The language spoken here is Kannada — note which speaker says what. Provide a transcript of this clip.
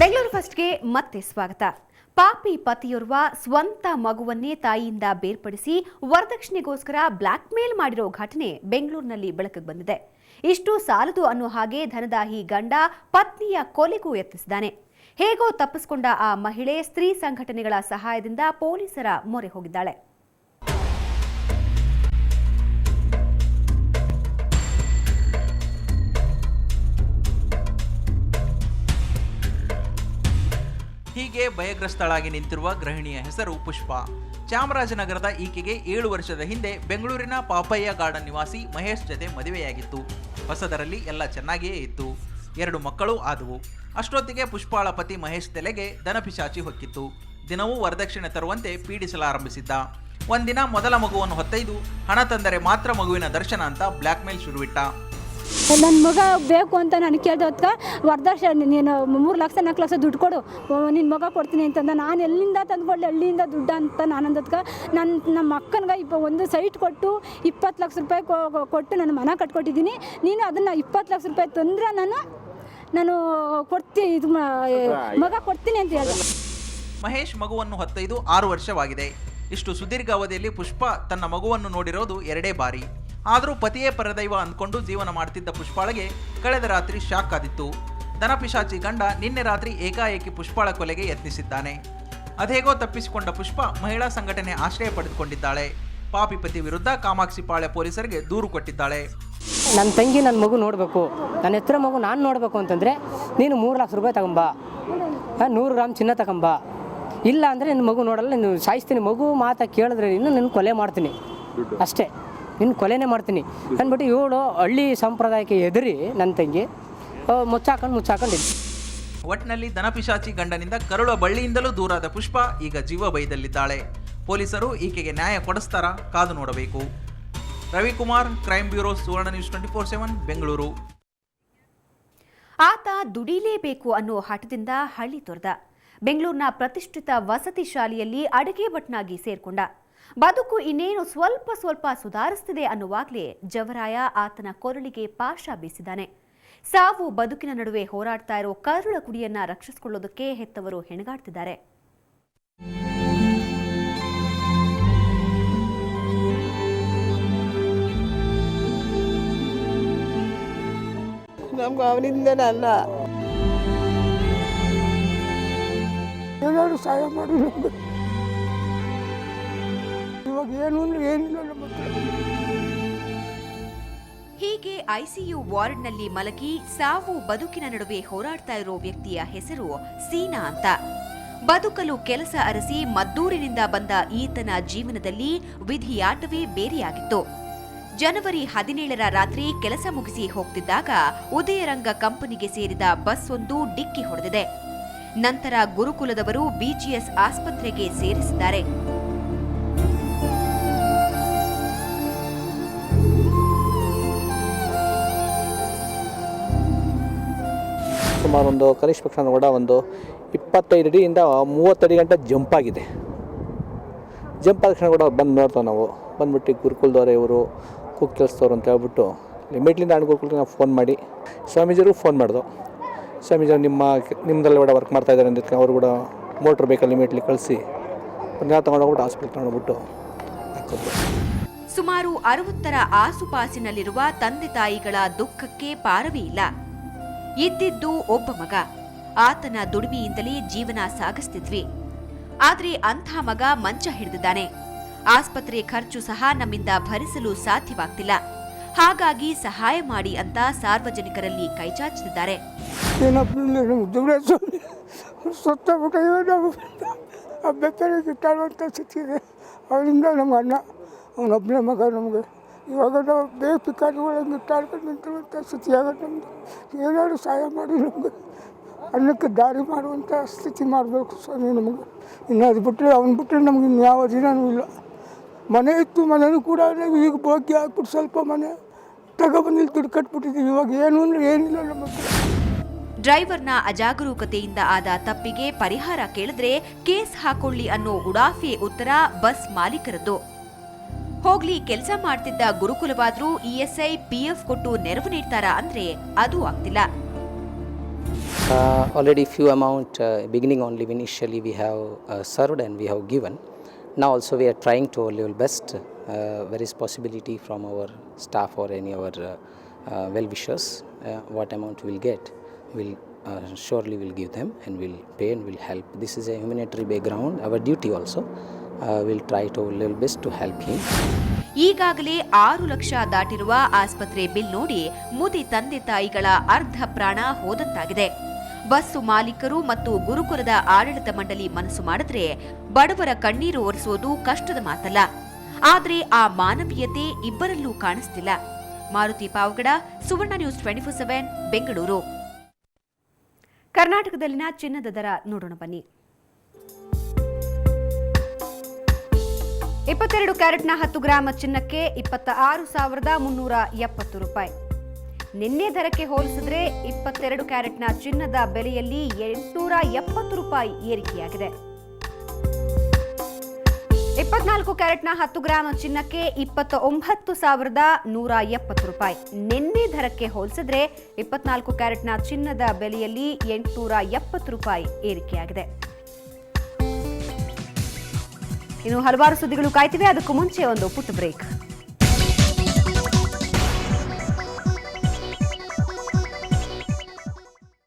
Speaker 1: ಬೆಂಗಳೂರು ಫಸ್ಟ್ಗೆ ಮತ್ತೆ ಸ್ವಾಗತ. ಪಾಪಿ ಪತಿಯೋರ್ವ ಸ್ವಂತ ಮಗುವನ್ನೇ ತಾಯಿಯಿಂದ ಬೇರ್ಪಡಿಸಿ ವರದಕ್ಷಿಣೆಗೋಸ್ಕರ ಬ್ಲಾಕ್ ಮೇಲ್ ಮಾಡಿರೋ ಘಟನೆ ಬೆಂಗಳೂರಿನಲ್ಲಿ ಬೆಳಕಿಗೆ ಬಂದಿದೆ. ಇಷ್ಟು ಸಾಲದು ಅನ್ನೋ ಹಾಗೆ ಧನದಾಹಿ ಗಂಡ ಪತ್ನಿಯ ಕೊಲೆಗೂ ಯತ್ನಿಸಿದ್ದಾನೆ. ಹೇಗೋ ತಪ್ಪಿಸಿಕೊಂಡ ಆ ಮಹಿಳೆ ಸ್ತ್ರೀ ಸಂಘಟನೆಗಳ ಸಹಾಯದಿಂದ ಪೊಲೀಸರ ಮೊರೆ ಹೋಗಿದ್ದಾಳೆ.
Speaker 2: ಹೀಗೆ ಭಯಗ್ರಸ್ತಳಾಗಿ ನಿಂತಿರುವ ಗೃಹಿಣಿಯ ಹೆಸರು ಪುಷ್ಪ. ಚಾಮರಾಜನಗರದ ಈಕೆಗೆ 7 ವರ್ಷದ ಹಿಂದೆ ಬೆಂಗಳೂರಿನ ಪಾಪಯ್ಯ ಗಾರ್ಡನ್ ನಿವಾಸಿ ಮಹೇಶ್ ಜೊತೆ ಮದುವೆಯಾಗಿತ್ತು. ಹೊಸದರಲ್ಲಿ ಎಲ್ಲ ಚೆನ್ನಾಗಿಯೇ ಇತ್ತು. 2 ಮಕ್ಕಳು ಆದವು. ಅಷ್ಟೊತ್ತಿಗೆ ಪುಷ್ಪಾಳ ಪತಿ ಮಹೇಶ್ ತಲೆಗೆ ದನಪಿಶಾಚಿ ಹೊಕ್ಕಿತ್ತು. ದಿನವೂ ವರದಕ್ಷಿಣೆ ತರುವಂತೆ ಪೀಡಿಸಲಾರಂಭಿಸಿದ್ದ. ಒಂದಿನ ಮೊದಲ ಮಗುವನ್ನು ಹೊತ್ತೈದು ಹಣ ತಂದರೆ ಮಾತ್ರ ಮಗುವಿನ ದರ್ಶನ ಅಂತ ಬ್ಲ್ಯಾಕ್ ಮೇಲ್ ಶುರುವಿಟ್ಟ.
Speaker 3: ನನ್ನ ಮಗ ಬೇಕು ಅಂತ ನಾನು ಕೇಳಿದೆ. ಹೊತ್ಕ ವರದಕ್ಷಿಣೆ ನೀನು 3 ಲಕ್ಷ 4 ಲಕ್ಷ ದುಡ್ಡು ಕೊಡು, ನಿನ್ನ ಮಗ ಕೊಡ್ತೀನಿ ಅಂತಂದ. ನಾನು ಎಲ್ಲಿಂದ ತಂದುಕೊಳ್ಳಿ, ಹಳ್ಳಿಯಿಂದ ದುಡ್ಡು ಅಂತ ನಾನು ಅಂದದ್ಕ ನಮ್ಮ ಅಕ್ಕನಿಗೆ ಒಂದು ಸೈಟ್ ಕೊಟ್ಟು 20 ಲಕ್ಷ ರೂಪಾಯಿ ಕೊಟ್ಟು ನಾನು ಮನೆ ಕಟ್ಕೊಟ್ಟಿದ್ದೀನಿ. ನೀನು ಅದನ್ನು 20 ಲಕ್ಷ ರೂಪಾಯಿ ತಂದ್ರೆ ನಾನು ಕೊಡ್ತೀನಿ, ಇದು ಮಗ ಕೊಡ್ತೀನಿ ಅಂತ ಹೇಳಿದೆ.
Speaker 2: ಮಹೇಶ್ ಮಗುವನ್ನು ಹೊತ್ತೈದು 6 ವರ್ಷವಾಗಿದೆ. ಇಷ್ಟು ಸುದೀರ್ಘ ಅವಧಿಯಲ್ಲಿ ಪುಷ್ಪ ತನ್ನ ಮಗುವನ್ನು ನೋಡಿರೋದು 2 ಬಾರಿ. ಆದರೂ ಪತಿಯೇ ಪರದೈವ ಅಂದ್ಕೊಂಡು ಜೀವನ ಮಾಡ್ತಿದ್ದ ಪುಷ್ಪಾಳಿಗೆ ಕಳೆದ ರಾತ್ರಿ ಶಾಕ್ ಆದಿತ್ತು. ದನಪಿಶಾಚಿ ಗಂಡ ನಿನ್ನೆ ರಾತ್ರಿ ಏಕಾಏಕಿ ಪುಷ್ಪಾಳ ಕೊಲೆಗೆ ಯತ್ನಿಸಿದ್ದಾನೆ. ಅದೇಗೋ ತಪ್ಪಿಸಿಕೊಂಡ ಪುಷ್ಪ ಮಹಿಳಾ ಸಂಘಟನೆ ಆಶ್ರಯ ಪಡೆದುಕೊಂಡಿದ್ದಾಳೆ. ಪಾಪಿ ಪತಿ ವಿರುದ್ಧ ಕಾಮಾಕ್ಷಿ ಪಾಳ್ಯ ಪೊಲೀಸರಿಗೆ ದೂರು ಕೊಟ್ಟಿದ್ದಾಳೆ.
Speaker 4: ನನ್ನ ತಂಗಿ ನನ್ನ ಮಗು ನೋಡಬೇಕು, ನನ್ನ ಎತ್ತರ ಮಗು ನಾನು ನೋಡಬೇಕು ಅಂತಂದರೆ ನೀನು 3 ಲಕ್ಷ ರೂಪಾಯಿ ತಗೊಂಬ, 100 ಗ್ರಾಮ್ ಚಿನ್ನ ತಗೊಂಬ, ಇಲ್ಲ ಅಂದರೆ ನಿನ್ನ ಮಗು ನೋಡಲ್ಲ, ನೀನು ಸಾಯಿಸ್ತೀನಿ, ಮಗು ಮಾತಾ ಕೇಳಿದ್ರೆ ನಿನ್ನ ಕೊಲೆ ಮಾಡ್ತೀನಿ, ಅಷ್ಟೇ, ನಿನ್ನ ಕೊಲೆನೇ ಮಾಡ್ತೀನಿ ಅಂದ್ಬಿಟ್ಟು ಇವಳು ಹಳ್ಳಿ ಸಂಪ್ರದಾಯಕ್ಕೆ ಎದುರಿ ನನ್ನ ತಂಗಿ ಮುಚ್ಚಾಕೊಂಡು
Speaker 2: ಒಟ್ಟಿನಲ್ಲಿ ದನಪಿಶಾಚಿ ಗಂಡನಿಂದ ಕರುಳ ಬಳ್ಳಿಯಿಂದಲೂ ದೂರಾದ ಪುಷ್ಪ ಈಗ ಜೀವ ಭಯದಲ್ಲಿದ್ದಾಳೆ. ಪೊಲೀಸರು ಈಕೆಗೆ ನ್ಯಾಯ ಕೊಡಿಸ್ತಾರಾ ಕಾದು ನೋಡಬೇಕು. ರವಿಕುಮಾರ್, ಕ್ರೈಮ್ ಬ್ಯೂರೋ, ಸುವರ್ಣ ನ್ಯೂಸ್ 24/7 ಬೆಂಗಳೂರು.
Speaker 1: ಆತ ದುಡಿಲೇಬೇಕು ಅನ್ನೋ ಹಠದಿಂದ ಹಳ್ಳಿ ತೊರೆದ. ಬೆಂಗಳೂರಿನ ಪ್ರತಿಷ್ಠಿತ ವಸತಿ ಶಾಲೆಯಲ್ಲಿ ಅಡುಗೆ ಭಟ್ನಾಗಿ ಸೇರ್ಕೊಂಡ. ಬದುಕು ಇನ್ನೇನು ಸ್ವಲ್ಪ ಸುಧಾರಿಸ್ತಿದೆ ಅನ್ನುವಾಗಲೇ ಜವರಾಯ ಆತನ ಕೊರಳಿಗೆ ಪಾಶ ಬೀಸಿದ್ದಾನೆ. ಸಾವು ಬದುಕಿನ ನಡುವೆ ಹೋರಾಡ್ತಾ ಇರೋ ಕರುಳ ಕುಡಿಯನ್ನ ರಕ್ಷಿಸಿಕೊಳ್ಳೋದಕ್ಕೆ ಹೆತ್ತವರು ಹೆಣಗಾಡ್ತಿದ್ದಾರೆ.
Speaker 5: ನಮ್ಗೆ ಅವನಿಂದನೇ ಅಲ್ಲ, ಎಲ್ಲರೂ ಸಹಾಯ ಮಾಡಿ. ಇವಾಗ ಏನು ಅಂದ್ರೆ ಏನಿಲ್ಲ ನಮ್ಮ ಹತ್ರ.
Speaker 1: ಹೀಗೆ ಐಸಿಯು ವಾರ್ಡ್ನಲ್ಲಿ ಮಲಗಿ ಸಾವು ಬದುಕಿನ ನಡುವೆ ಹೋರಾಡ್ತಾ ಇರೋ ವ್ಯಕ್ತಿಯ ಹೆಸರು ಸೀನಾ ಅಂತ. ಬದುಕಲು ಕೆಲಸ ಅರಸಿ ಮದ್ದೂರಿನಿಂದ ಬಂದ ಈತನ ಜೀವನದಲ್ಲಿ ವಿಧಿಯಾಟವೇ ಬೇರೆಯಾಗಿತ್ತು. ಜನವರಿ 17ರ ರಾತ್ರಿ ಕೆಲಸ ಮುಗಿಸಿ ಹೋಗ್ತಿದ್ದಾಗ ಉದಯರಂಗ ಕಂಪನಿಗೆ ಸೇರಿದ ಬಸ್ ಒಂದು ಡಿಕ್ಕಿ ಹೊಡೆದಿದೆ. ನಂತರ ಗುರುಕುಲದವರು ಬಿಜಿಎಸ್ ಆಸ್ಪತ್ರೆಗೆ ಸೇರಿಸಿದ್ದಾರೆ.
Speaker 6: ಸುಮಾರು ಒಂದು ಕನಿಷ್ಠ ಪಕ್ಷ ಕೂಡ ಒಂದು 25 ಅಡಿಯಿಂದ 30 ಅಡಿ ಗಂಟೆ ಜಂಪ್ ಆಗಿದೆ. ಜಂಪ್ ಆದ ತಕ್ಷಣ ಕೂಡ ಬಂದು ನೋಡ್ತಾವೆ. ನಾವು ಬಂದ್ಬಿಟ್ಟು ಗುರುಕುಲದವ್ರೆ ಇವರು ಕುಕ್ ಕೆಲಸದವ್ರು ಅಂತ ಹೇಳ್ಬಿಟ್ಟು ಲಿಮಿಟ್ಲಿಂದ ಗುರುಕುಲಕ್ಕೆ ನಾವು ಫೋನ್ ಮಾಡಿ ಸ್ವಾಮೀಜಿಯವ್ರಿಗೆ ಫೋನ್ ಮಾಡಿದೋ. ಸ್ವಾಮೀಜಿಯವ್ರು ನಿಮ್ಮದ್ರಲ್ಲಿ ಕೂಡ ವರ್ಕ್ ಮಾಡ್ತಾಯಿದ್ದಾರೆ ಅಂದಿದ್ದಕ್ಕೆ ಅವರು ಕೂಡ ಮೋಟ್ರ್ ವೆಹಿಕಲ್ ಲಿಮಿಟ್ಲಿ ಕಳಿಸಿ ಒಂದು ತೊಗೊಂಡೋಗ್ಬಿಟ್ಟು ಹಾಸ್ಪಿಟ್ಲ್ ತೊಗೊಂಡೋಗ್ಬಿಟ್ಟು ಹಾಕಿದ್ರು.
Speaker 1: ಸುಮಾರು 60ರ ಆಸುಪಾಸಿನಲ್ಲಿರುವ ತಂದೆ ತಾಯಿಗಳ ದುಃಖಕ್ಕೆ ಪಾರವೇ ಇಲ್ಲ. ಇದ್ದಿದ್ದು ಒಬ್ಬ ಮಗ. ಆತನ ದುಡಿಮೆಯಿಂದಲೇ ಜೀವನ ಸಾಗಿಸ್ತಿದ್ವಿ. ಆದ್ರೆ ಅಂಥ ಮಗ ಮಂಚ ಹಿಡಿದಿದ್ದಾನೆ. ಆಸ್ಪತ್ರೆ ಖರ್ಚು ಸಹ ನಮ್ಮಿಂದ ಭರಿಸಲು ಸಾಧ್ಯವಾಗ್ತಿಲ್ಲ. ಹಾಗಾಗಿ ಸಹಾಯ ಮಾಡಿ ಅಂತ ಸಾರ್ವಜನಿಕರಲ್ಲಿ ಕೈಚಾಚಿದ್ದಾರೆ.
Speaker 5: ಅವರಿಂದ ನಮ್ಮ ಅಣ್ಣ ಅವನೊಬ್ಬನೇ ಮಗ. ನಮಗೆ ಇವಾಗ ನಾವು ಬೇಕಾದೊಳಗೆ ಗಿಟ್ಟಾಡ್ಕೊಂಡು ನಿಂತಿರುವಂಥ ಸ್ಥಿತಿ ಆಗುತ್ತೆ. ನಮ್ಮದು ಏನಾದರೂ ಸಹಾಯ ಮಾಡಿ ನಮಗೆ ಅನ್ನಕ್ಕೆ ದಾರಿ ಮಾಡುವಂಥ ಸ್ಥಿತಿ ಮಾಡಬೇಕು ಸ್ವಾಮಿ ನಮಗೆ. ಇನ್ನು ಅದು ಬಿಟ್ಟರೆ ಅವ್ನು ಬಿಟ್ಟರೆ ನಮ್ಗೆ ಇನ್ಯಾವ ದಿನವೂ ಇಲ್ಲ. ಮನೆ ಇತ್ತು, ಮನೆಯೂ ಕೂಡ ಈಗ ಬೋಗಿ ಹಾಕ್ಬಿಟ್ಟು ಸ್ವಲ್ಪ ಮನೆ ತಗೊಬಂದು ದುಡ್ಡು ಕಟ್ಬಿಟ್ಟಿದ್ದೀವಿ. ಇವಾಗ ಏನು ಅಂದರೆ ಏನಿಲ್ಲ ನಮ್ಮ ಹತ್ರ.
Speaker 1: ಡ್ರೈವರ್ನ ಅಜಾಗರೂಕತೆಯಿಂದ ಆದ ತಪ್ಪಿಗೆ ಪರಿಹಾರ ಕೇಳಿದ್ರೆ ಕೇಸ್ ಹಾಕೊಳ್ಳಿ ಅನ್ನೋ ಉಡಾಫೆ ಉತ್ತರ ಬಸ್ ಮಾಲೀಕರದ್ದು. ಹೋಗ್ಲಿ, ಕೆಲಸ ಮಾಡ್ತಿದ್ದ ಗುರುಕುಲವಾದ್ರೂ ಇಎಸ್ಐ ಪಿಎಫ್ ಕೊಟ್ಟು ನೆರವು ನೀಡ್ತಾರಾ ಅಂದ್ರೆ ಅದು ಆಗ್ತಿಲ್ಲ.
Speaker 7: Already few amount beginning only initially we have served and we have given. Now also we are trying to our level best. There is possibility from our staff or any our well-wishers. What amount we'll get, we'll surely will give them and we'll pay and we'll help. This is a humanitarian background. Our duty also. We'll try to our level best to help him.
Speaker 1: ಈಗಾಗಲೇ 6 ಲಕ್ಷ ದಾಟಿರುವ ಆಸ್ಪತ್ರೆ ಬಿಲ್ ನೋಡಿ ಮುದಿ ತಂದೆ ತಾಯಿಗಳ ಅರ್ಧ ಪ್ರಾಣ ಹೋದಂತಾಗಿದೆ. ಬಸ್ಸು ಮಾಲೀಕರು ಮತ್ತು ಗುರುಕುಲದ ಆಡಳಿತ ಮಂಡಳಿ ಮನಸ್ಸು ಮಾಡಿದ್ರೆ ಬಡವರ ಕಣ್ಣೀರು ಒರೆಸೋದು ಕಷ್ಟದ ಮಾತಲ್ಲ. ಆದ್ರೆ ಆ ಮಾನವೀಯತೆ ಇಬ್ಬರಲ್ಲೂ ಕಾಣಿಸ್ತಿಲ್ಲ. ಮಾರುತಿ ಪಾವಗಡ, ಸುವರ್ಣ ನ್ಯೂಸ್ 24/7 ಬೆಂಗಳೂರು. ಕರ್ನಾಟಕದಲ್ಲಿನ ಚಿನ್ನದ ದರ ನೋಡೋಣ ಬನ್ನಿ. 22 ಕ್ಯಾರೆಟ್ನ 10 ಗ್ರಾಂ ಚಿನ್ನಕ್ಕೆ 26,370 ರೂಪಾಯಿ. ನಿನ್ನೆ ದರಕ್ಕೆ ಹೋಲಿಸಿದ್ರೆ 22 ಕ್ಯಾರೆಟ್ನ ಚಿನ್ನದ ಬೆಲೆಯಲ್ಲಿ 870 ರೂಪಾಯಿ ಏರಿಕೆಯಾಗಿದೆ. 24 ಕ್ಯಾರೆಟ್ನ 10 ಗ್ರಾಂ ಚಿನ್ನಕ್ಕೆ 29,170 ರೂಪಾಯಿ. ನಿನ್ನೆ ದರಕ್ಕೆ ಹೋಲಿಸಿದ್ರೆ 24 ಕ್ಯಾರೆಟ್ನ ಚಿನ್ನದ ಬೆಲೆಯಲ್ಲಿ 870 ರೂಪಾಯಿ ಏರಿಕೆಯಾಗಿದೆ. ಇನ್ನು ಹಲವಾರು ಸುದ್ದಿಗಳು ಕಾಯ್ತಿವೆ. ಅದಕ್ಕೂ ಮುಂಚೆ ಒಂದು ಪುಟ್ಟ ಬ್ರೇಕ್.